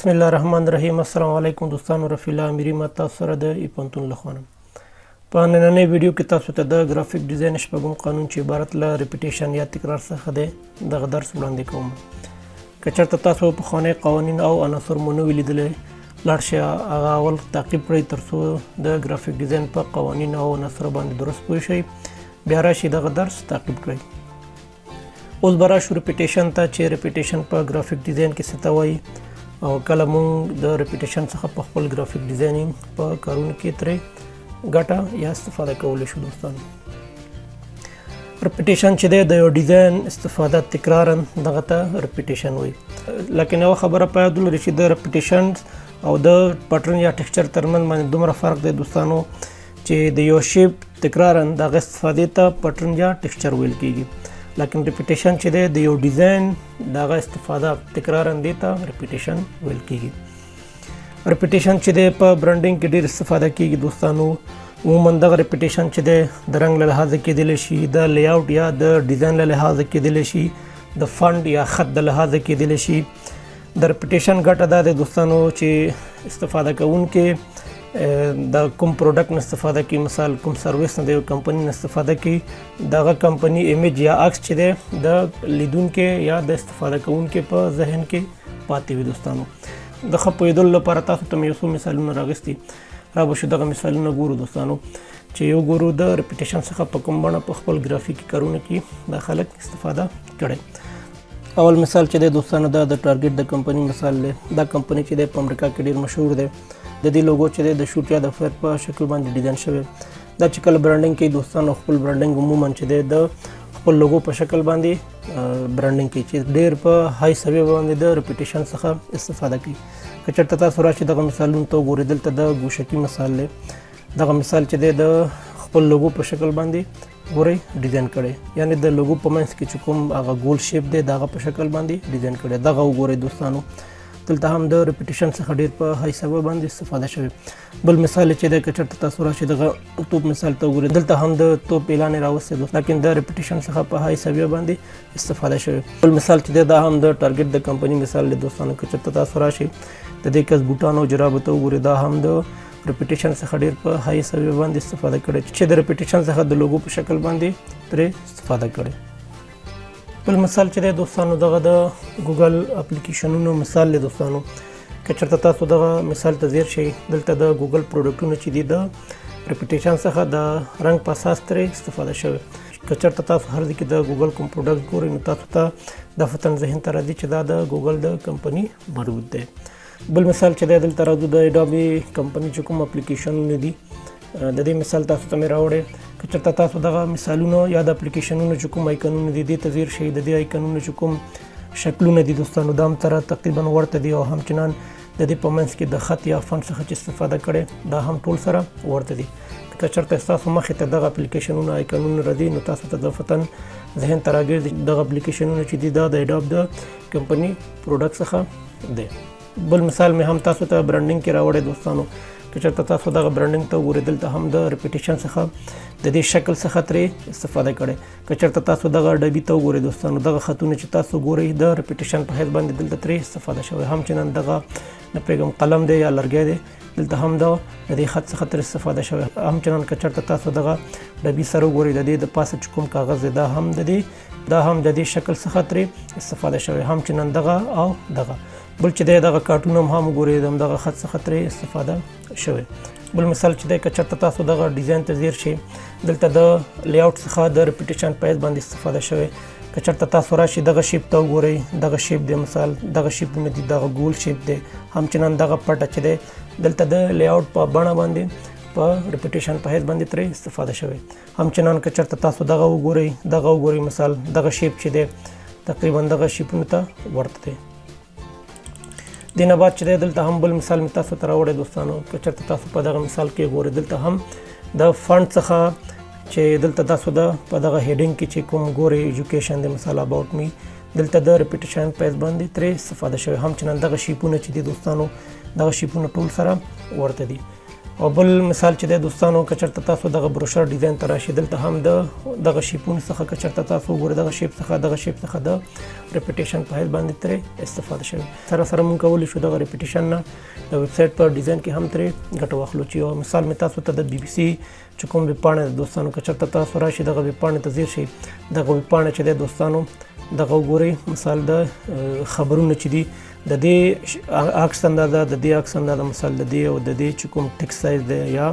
بسم الله الرحمن الرحیم. السلام علیکم دوستانو، رفیع الله امیری ما تاسو سره د e-Pohantoon لخوانم. په نننۍ ویډیو کې تاسو ته د ګرافیک ډیزاین شپږم قانون چې عبارت له ریپیټیشن یا تکرار څخه دی دغه درس وړاندې کوم. که چېرته تاسو پخواني قوانین او عناصر مو نه وي لیدلی، لاړ شئ هغه اول تعقیب کړئ تر څو د ګرافیک ډیزاین په قوانین او عناصرو باندې درست پوه شئ. بیا راشئ دغه درس تعقیب کړئ. اوس به راشو ریپیټیشن ته چې ریپیټیشن په ګرافیک ډیزاین کې څه ته وایي او کله مونږ د ریپیټیشن څخه په خپل ګرافیک ډیزاینینګ په کارونو کې ترې ګټه یا استفاده کولی شو. دوستانو، ریپیټیشن چې دی د یو ډیزاین استفاده تکرارا دغه ته ریپیټیشن وایي. لکن یوه خبره په یاد ولرئ چې د ریپیټیشن او د پټرن یا ټیکسچر ترمنځ باندې دومره فرق دی دوستانو چې د یو شیپ تکرارا دغه استفادې ته پټرن یا ټیکسچر ویل کیږي، لیکن ریپیټیشن چې دی د یو ډیزاین دغه استفاده تکرارا دی ته ریپیټیشن ویل کیږي. ریپیټیشن چې دی په برانډینګ کې ډیر استفاده کیږي دوستانو. عموما دغه ریپیټیشن چې دی د رنګ له لحاظه کیدلی شي، د لیاوټ یا د ډیزاین له لحاظه کیدلی شي، د فانت یا خط د لحاظه کیدلی شي. د ریپیټیشن ګټه دا دی دوستانو چې استفاده کوونکې د کوم پروډکټ نه استفاده کوي، مثال کوم سرویس نه د یو کمپنۍ نه استفاده کوي، دغه کمپنۍ ایمیج یا عکس چې دی د لیدونکي یا د استفاده کوونکي په ذهن کې پاتې وي. دوستانو، د ښه پوهېدلو لپاره تاسو ته مې یو څو مثالونه راغوستي، را به شو دغه مثالونه ګورو دوستانو چې یو ګورو د ریپیټیشن څخه په کوم بڼه په خپل ګرافیکي کارونه کې دا خلک استفاده کړی. اول مثال چې دی دوستانو دا د ټارګټ د کمپنۍ مثال دی. دا کمپنۍ چې دی په امریکا کې ډېر مشهور دی. د دې لوګو چې دی د شوټ یا د فیر په شکل باندې ډیزاین شوی. دا چې کله برانډینګ کوي دوستانو، خپل برانډینګ عموما چې دی د خپل لوګو په شکل باندې برانډینګ کوي چې ډېر په های سوي باندې د ریپیټیشن څخه استفاده کوي. که چېرته تاسو راشئ دغه مثالونو ته وګورئ، دلته د ګوشکي مثال دی. دغه مثال چې دی د خپل لوګو په شکل باندې ګورئ ډیزاین کړی، یعنی د لوګو په منځ کې چې کوم هغه ګول شیپ دی دغه په شکل باندې ډیزاین کړی. دغه وګورئ دوستانو، دلته هم د ریپیټیشن څخه ډیر په های سوي باندې استفاده شوی. بل مثال چې د که چېرته تاسو راشئ دغه توپ مثال ته وګورئ، دلته هم د توپ اعلان راوستی دوست، لیکن د ریپیټیشن څخه په های سوي باندې استفاده شوی. بل مثال چې دا هم د ټارګټ د کمپنۍ مثال دی دوستانو. که چېرته تاسو راشئ د دې کس بوټانو او جرابو ته وګورئ، دا هم د ریپیټیشن څخه ډیر په های سوي باندې استفاده کړی چې د ریپیټیشن څخه د لوګو په شکل باندې ترې استفاده کړی. بل مثال چې دی دوستانو دغه د ګوګل اپلیکیشنونو مثال دی دوستانو. که چېرته تاسو دغه مثال ته ځیر شئ، دلته د ګوګل پروډکټونه چې دي د ریپیټیشن څخه د رنګ په اساس ترې استفاده شوی. که چېرته تاسو هر ځای کې د ګوګل کوم پروډکټ ګورئ نو تاسو ته د فتن ذهن ته راځي چې دا د ګوګل د کمپنۍ مربوط دی. بل مثال چې دی دلته راځو د اډوبي کمپنۍ چې کوم اپلیکیشنونه دي د دې مثال تاسو ته مې راوړی. که چېرته تاسو دغه مثالونو یا د اپلیکیشنونو چې کوم آیکنونه دي دې ته ځیر شئ، د دې آیکنونو چې کوم شکلونه دي دوستانو دا هم سره تقریبا ورته دي او همچنان د دې په منځ کې د خط یا فونټ څخه چې استفاده کړې دا هم ټول سره ورته دي. که چېرته ستاسو مخې ته دغه اپلیکیشنونه آیکنونه راځي نو تاسو ته د فتن ذهن ته راګرځي دغه اپلیکیشنونه چې دي دا د اډوب د کمپنۍ پروډکټ څخه دی. بل مثال مې هم تاسو ته برانډینګ کې راوړی دوستانو. که چېرته تاسو دغه برانډینګ ته وګورئ، دلته هم د ریپیټیشن څخه د دې شکل څخه ترې استفاده کړی. که چېرته تاسو دغه ډبي ته وګورئ دوستانو، دغه خطونه چې تاسو ګورئ د ریپیټیشن په حیث باندې دلته ترې استفاده شوی. همچنان دغه نه پوهېږم قلم دی یا لرګی دی، دلته هم د دې خط څخه ترې استفاده شوی. همچنان که چېرته تاسو دغه ډبي سره وګورئ، د دې د پاسه چې کوم کاغذ دی دا هم د دې شکل څخه ترې استفاده شوی. همچنان دغه او دغه بل چې دی دغه کارټون هم وګورئ، دغه خط څخه ترې استفاده شوی. بل مثال چې دی که چېرته تاسو دغه ډیزاین ته ځیر شئ، دلته د لیاوټ څخه د ریپیټیشن په حیث باندې استفاده شوی. که چېرته تاسو راشئ دغه شیپ ته وګورئ، دغه شیپ دی مثال، دغه شیپونه دي، دغه ګول شیپ دی. همچنان دغه پټه چې دی دلته د لیاوټ په بڼه باندې په ریپیټیشن په حیث باندې ترې استفاده شوی. همچنان که چېرته تاسو دغه وګورئ مثال، دغه شیپ چې دی تقریبا دغه شیپونو ته ورته دی. دې نه بعد چې دی دلته هم بل مثال مې تاسو ته راوړی دوستانو. که چېرته تاسو په دغه مثال کې ګورئ، دلته هم د فانت څخه چې دلته تاسو په دغه هیډینګ کې چې کوم ګورئ ایجوکیشن دی مثال اباوټ می، دلته د ریپیټیشن په حیث باندې ترې استفاده شوی. همچنان دغه شیپونه چې دي دوستانو، دغه شیپونه ټول سره ورته دي. او بل مثال چې د دوستانو کچرته تاسو دغه بروشر ډیزاین ته راشي دلته هم دغه شیپونو څخه کچرته تاسو وګورئ دغه شیپ څخه د ریپیټیشن په حیث باندې ترې استفاده شوی سره سره موږ کولی شو دغه ریپیټیشن نه د ویب سایټ پر ډیزاین کې هم ترې ګټه واخلو چې یو مثال مې تاسو ته د بي بي سي چې کوم ویب پاڼه د دوستانو کچرته تاسو راشي دغه ویب پاڼې ته ځیر شي دغه ویب پاڼه چې د دوستانو دغه وګورئ مثال د خبرونه چې دي د دې عکس اندازه د دې عکس اندازه مثال د دې او د دې چې کوم ټیکس سایز دی یا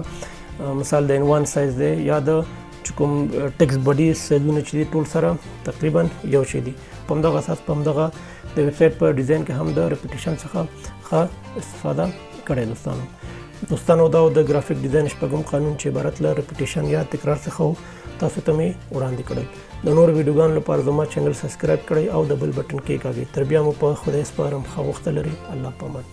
مثال د عنوان سایز دی یا د چې کوم ټیکس بډي سایزونه چې دي ټول سره تقریبا یو شی دي په همدغه اساس په همدغه د ویب سایټ په ډیزاین کې هم د ریپیټیشن څخه ښه استفاده کړې دوستانو دا د ګرافیک ډیزاین شپږم قانون چې عبارت له ریپیټیشن یا تکرار څخه تاسو ته مې وړاندې کړل د نور ویډیوګانو لپاره زما چینل سبسکرایب کړئ او د بل بټن کې کاږئ تر بیا مو په خدای سپارم ښه وخت لرئ الله پامان